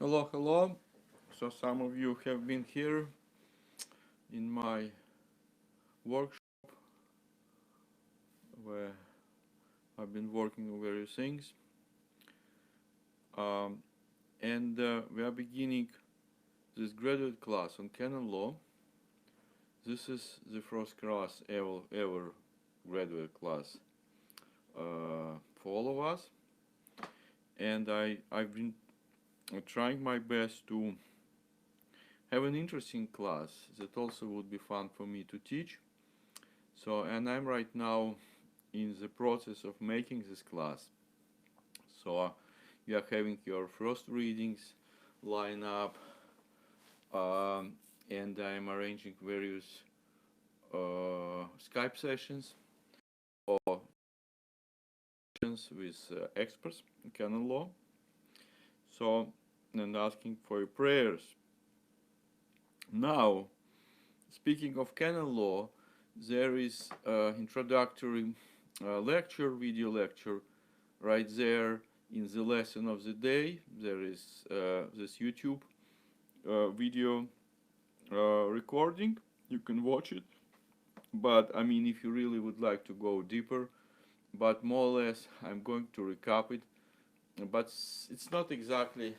Hello, hello. So some of you have been here in my workshop where I've been working on various things. Um, and we are beginning this graduate class on canon law. This is the first class ever graduate class for all of us. And I've been trying my best to have an interesting class that also would be fun for me to teach. So, and I'm right now in the process of making this class. So you are having your first readings line up, and I'm arranging various Skype sessions or sessions with experts in canon law. So, and asking for your prayers. Now, speaking of canon law, there is introductory video lecture right there in the lesson of the day. There is this YouTube video recording. You can watch it. But I mean, if you really would like to go deeper, but more or less, I'm going to recap it. But it's not exactly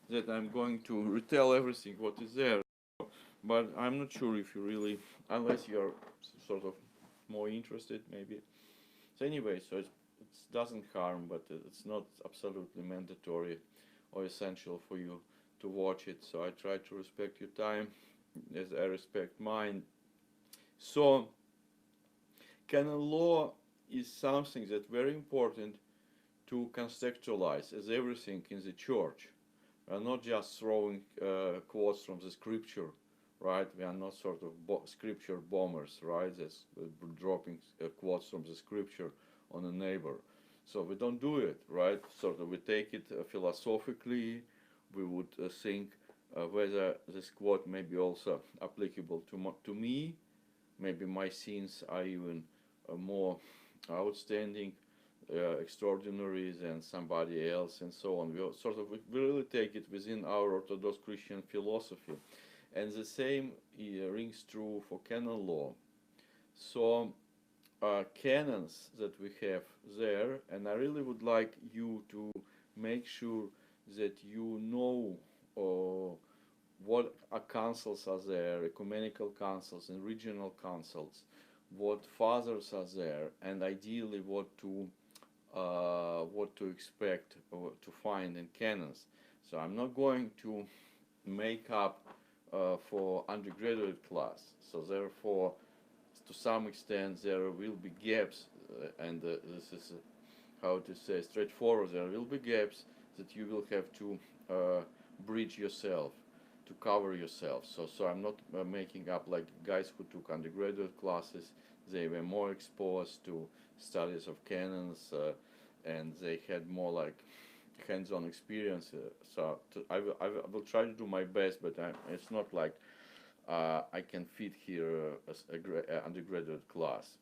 that I'm going to retell everything what is there. But I'm not sure if you really, unless you're sort of more interested, maybe. So anyway, so it doesn't harm, but it's not absolutely mandatory or essential for you to watch it. So I try to respect your time as I respect mine. So canon law is something that's very important to contextualize as everything in the church. We are not just throwing quotes from the scripture, right? We are not sort of scripture bombers, right? That's dropping quotes from the scripture on a neighbor. So we don't do it, right? Sort of we take it philosophically. We would think whether this quote may be also applicable to me. Maybe my sins are even more outstanding, extraordinary than somebody else, and so on. We really take it within our Orthodox Christian philosophy, and the same rings true for canon law. So canons that we have there, and I really would like you to make sure that you know what councils are there, ecumenical councils and regional councils, what fathers are there, and ideally what to expect or to find in canons. So I'm not going to make up for undergraduate class. So therefore, to some extent, there will be gaps, and this is how to say straightforward. There will be gaps that you will have to bridge yourself, to cover yourself. So I'm not making up like guys who took undergraduate classes. They were more exposed to studies of canons, and they had more like hands-on experience. I will try to do my best, but it's not like I can fit here as a undergraduate class,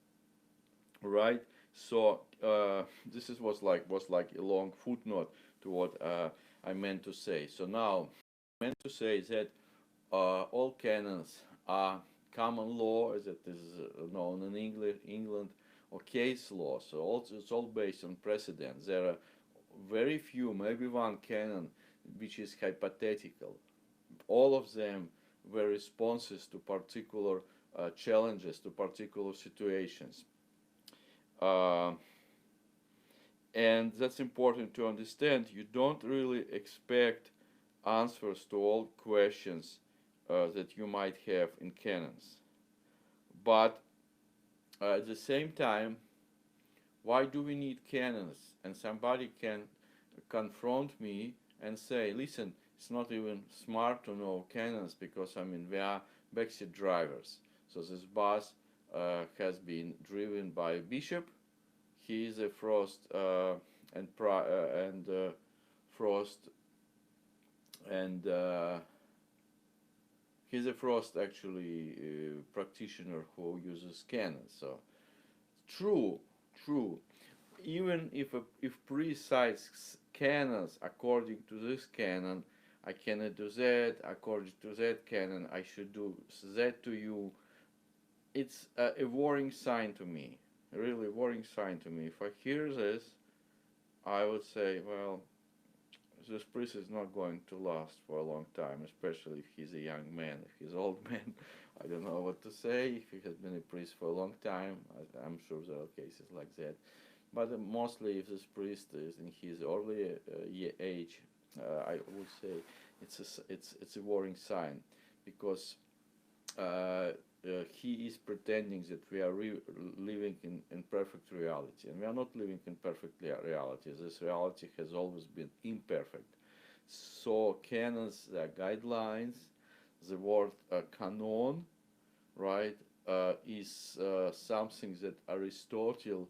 right? So this was like a long footnote to what I meant to say. So now I meant to say that all canons are common law, as it is known in England, or case law. So it's all based on precedent. There are very few, maybe one canon, which is hypothetical. All of them were responses to particular challenges, to particular situations. Uh, and that's important to understand. You don't really expect answers to all questions that you might have in canons. But at the same time, why do we need canons? And somebody can confront me and say, listen, it's not even smart to know canons because, I mean, we are backseat drivers. So this bus has been driven by a bishop. He is a Frost Frost and he's a Frost actually practitioner who uses canons. So true, true. Even if priest cites canons according to this canon, I cannot do that. According to that canon, I should do that to you. It's a worrying sign to me, a really worrying sign to me. If I hear this, I would say, well, this priest is not going to last for a long time, especially if he's a young man. If he's an old man, I don't know what to say. If he has been a priest for a long time, I'm sure there are cases like that. But mostly, if this priest is in his early age, I would say it's a worrying sign, because he is pretending that we are living in perfect reality, and we are not living in perfect reality. This reality has always been imperfect. So canons, the guidelines, the word canon, right, is something that Aristotle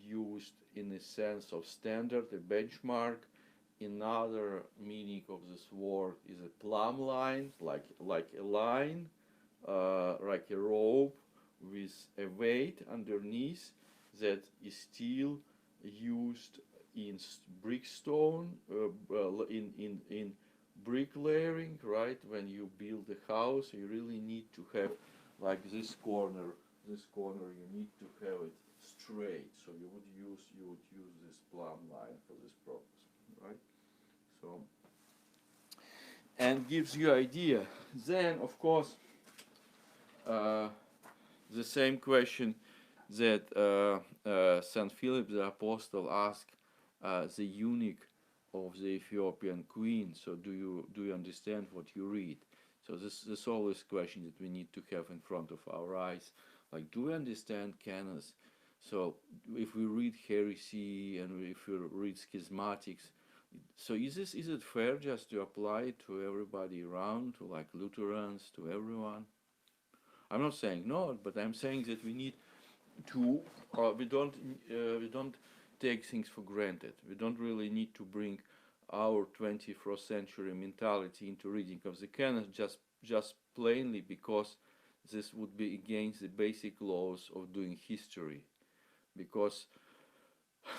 used in a sense of standard, a benchmark. Another meaning of this word is a plumb line, like a line, like a rope with a weight underneath that is still used in brickstone, in bricklayering, right? When you build a house, you really need to have like this corner. This corner you need to have it straight. So you would use this plumb line for this purpose, right? So, and gives you idea. Then of course the same question that Saint Philip the Apostle asked the eunuch of the Ethiopian queen. So do you understand what you read? So this always question that we need to have in front of our eyes. Like, do we understand canons? So if we read heresy and if we read schismatics, so is it fair just to apply it to everybody around, to like Lutherans, to everyone? I'm not saying no, but I'm saying that we need to. We don't take things for granted. We don't really need to bring our 21st century mentality into reading of the canon just plainly because this would be against the basic laws of doing history. Because,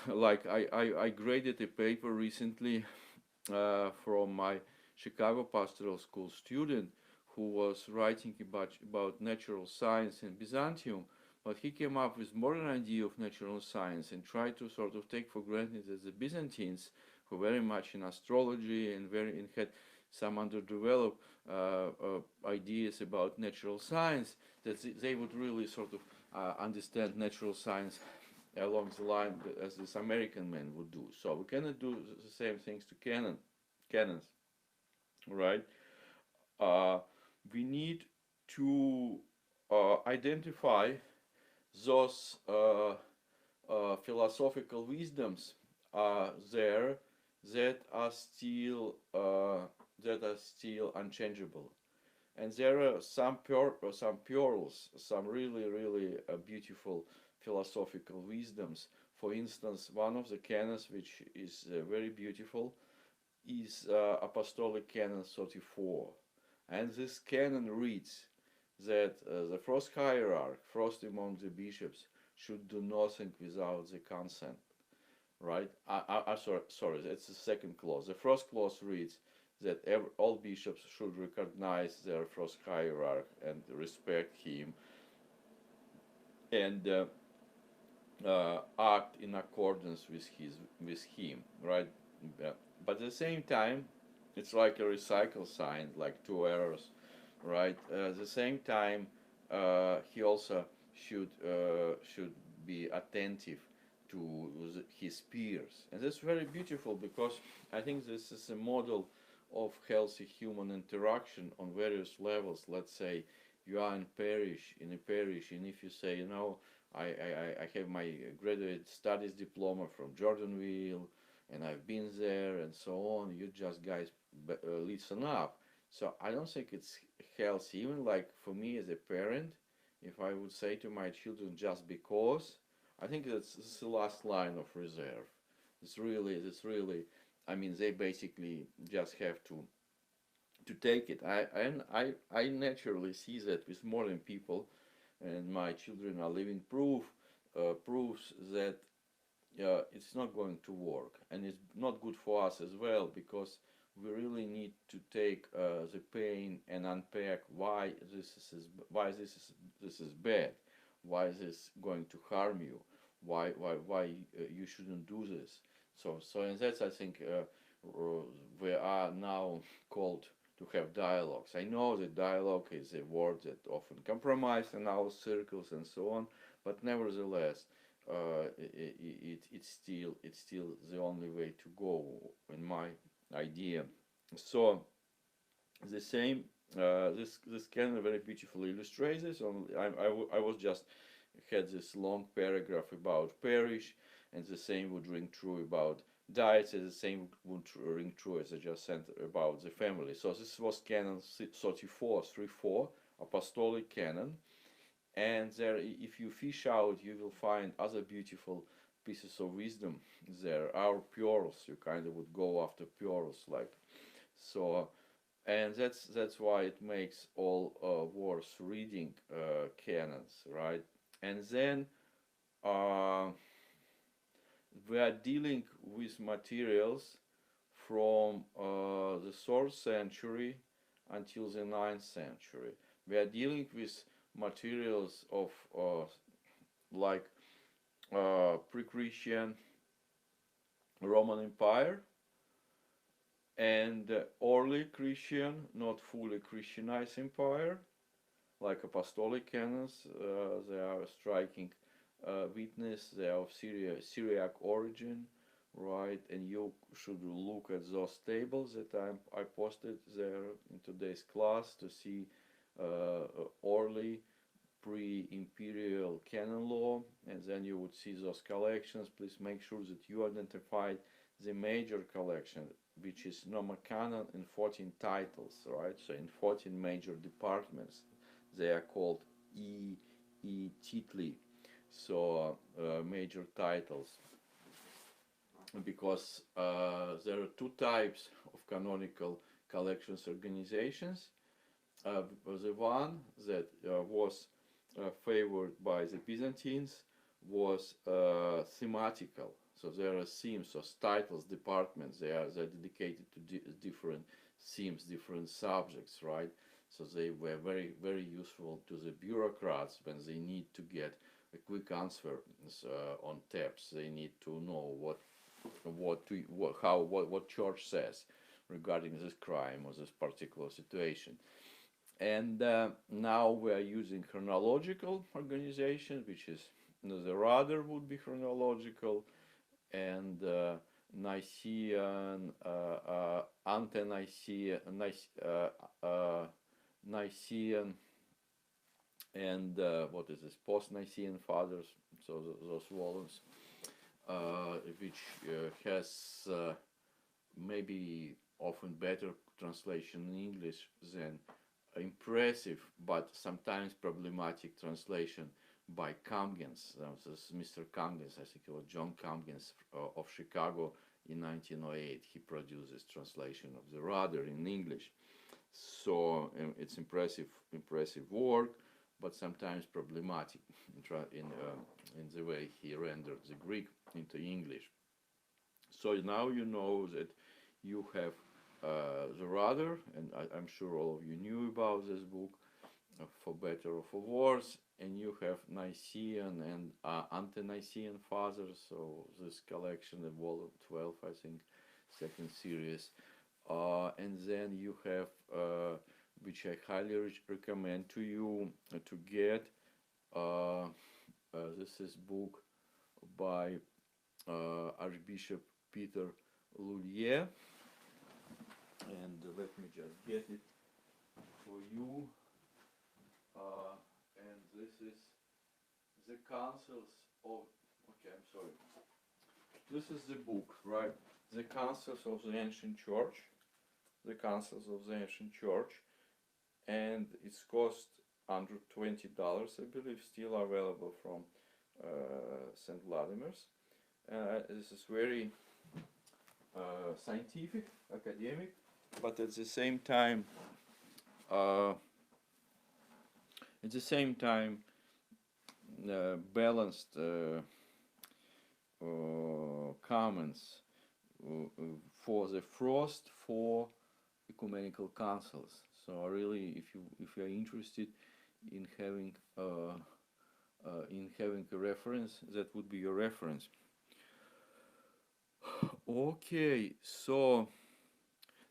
like I graded a paper recently from my Chicago Pastoral School student who was writing about natural science in Byzantium, but he came up with modern idea of natural science and tried to sort of take for granted that the Byzantines, who were very much in astrology and had some underdeveloped ideas about natural science, that they would really sort of understand natural science along the line as this American man would do. So we cannot do the same things to canons, right? We need to identify those philosophical wisdoms there that are still unchangeable, and there are some pearls, some really beautiful philosophical wisdoms. For instance, one of the canons which is very beautiful is Apostolic Canon 34. And this canon reads that the first hierarch, first among the bishops, should do nothing without the consent. Right? Sorry, that's the second clause. The first clause reads that all bishops should recognize their first hierarch and respect him and act in accordance with him. Right? But at the same time, it's like a recycle sign, like two errors, right? At the same time, he also should be attentive to his peers, and that's very beautiful because I think this is a model of healthy human interaction on various levels. Let's say you are in a parish, and if you say, you know, I have my graduate studies diploma from Jordanville, and I've been there, and so on. You just guys listen up. So I don't think it's healthy. Even like for me as a parent, if I would say to my children just because, I think that's the last line of reserve. It's really. I mean, they basically just have to take it. I naturally see that with modern people, and my children are living proofs that it's not going to work, and it's not good for us as well, because we really need to take the pain and unpack why this is bad, why this is going to harm you, why you shouldn't do this. So in that, I think we are now called to have dialogues. I know that dialogue is a word that often compromised in our circles and so on, but nevertheless, it's still the only way to go in my idea. So the same this Canon very beautifully illustrates this. I was just had this long paragraph about parish, and the same would ring true about diets, and the same would ring true as I just said about the family. So this was Canon 34 Apostolic Canon, and there, if you fish out, you will find other beautiful pieces of wisdom. There are pearls. You kind of would go after pearls, like so, and that's why it makes all worth reading canons, right? And then uh, we are dealing with materials from the 3rd century until the 9th century. We are dealing with materials of like pre-Christian Roman Empire and early Christian, not fully Christianized empire, like apostolic canons. They are striking witness. They are of Syriac origin, right? And you should look at those tables that I posted there in today's class to see early pre-imperial canon law, and then you would see those collections. Please make sure that you identify the major collection, which is Norma Canon in 14 titles, right? So in 14 major departments, they are called titli, so major titles, because there are two types of canonical collections organizations. The one that was favored by the Byzantines was thematical. So there are themes, so titles, departments. They're dedicated to different themes, different subjects, right? So they were very useful to the bureaucrats when they need to get a quick answer on taps. They need to know what church says regarding this crime or this particular situation. And now we are using chronological organization, which is the Rudder would be chronological, and Nicene, ante-Nicene, Nicene, and what is this? Post-Nicene Fathers. So those volumes, which has maybe often better translation in English than impressive but sometimes problematic translation by Camgens. This Mr. Camgens, I think it was John Camgens of Chicago in 1908. He produced this translation of the Rudder in English. So it's impressive work, but sometimes problematic in the way he rendered the Greek into English. So now you know that you have the Rudder, and I'm sure all of you knew about this book, for better or for worse, and you have Nicene and ante-Nicene Fathers, so this collection, the volume 12, I think, second series, and then you have, which I highly recommend to you to get, this is book by Archbishop Peter Lullier, and let me just get it for you. And this is the Councils of, okay, I'm sorry. This is the book, right? The Councils of the Ancient Church. The Councils of the Ancient Church. And it's cost under $20, I believe, still available from St. Vladimir's. This is very scientific, academic, but at the same time, balanced comments for the first 4 ecumenical councils. So really, if you are interested in having a reference, that would be your reference. Okay, so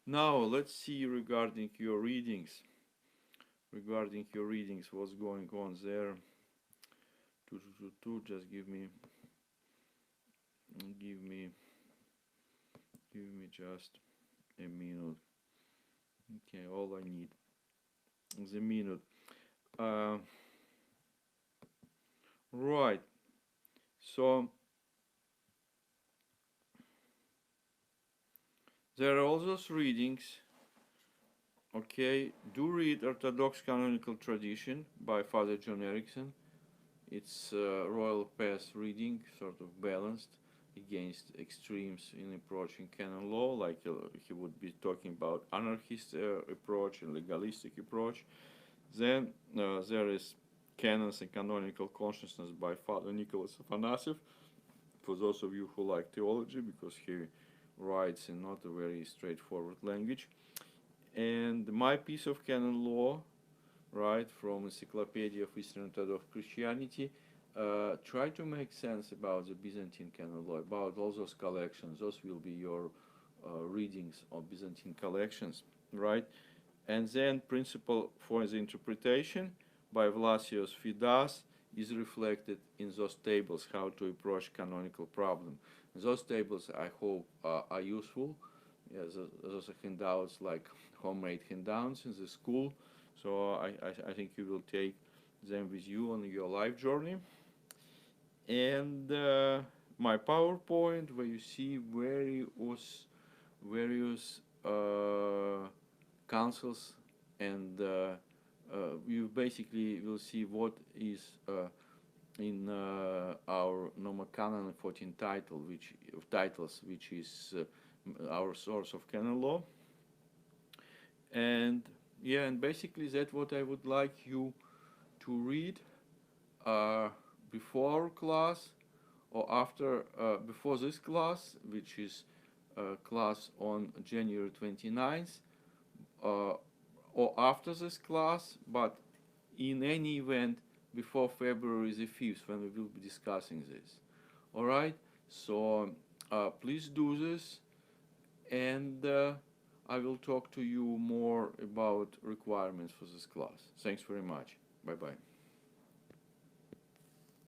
now let's see regarding your readings. What's going on there? Just give me just a minute. Okay, all I need is a minute. Right. So there are all those readings. Okay, do read Orthodox Canonical Tradition by Father John Erickson. It's a royal path reading, sort of balanced against extremes in approaching canon law, like he would be talking about anarchist approach and legalistic approach. Then there is Canons and Canonical Consciousness by Father Nicholas Afanasyev, for those of you who like theology, because he writes in not a very straightforward language. And My Piece of Canon Law, right, from Encyclopedia of Eastern Orthodox Christianity, try to make sense about the Byzantine canon law, about all those collections. Those will be your readings of Byzantine collections, right? And then Principle for the Interpretation by Vlasios Fidas is reflected in those tables, how to approach canonical problem. Those tables, I hope, are useful. Yeah, those are handouts, like homemade handouts in the school. So I think you will take them with you on your life journey. And my PowerPoint, where you see various councils, and you basically will see what is in our Norma Canon 14 titles, which is our source of canon law. And yeah, and basically that's what I would like you to read before class or after, before this class, which is class on January 29th, or after this class, but in any event before February the 5th, when we will be discussing this. All right, so please do this, and I will talk to you more about requirements for this class. Thanks very much. Bye-bye.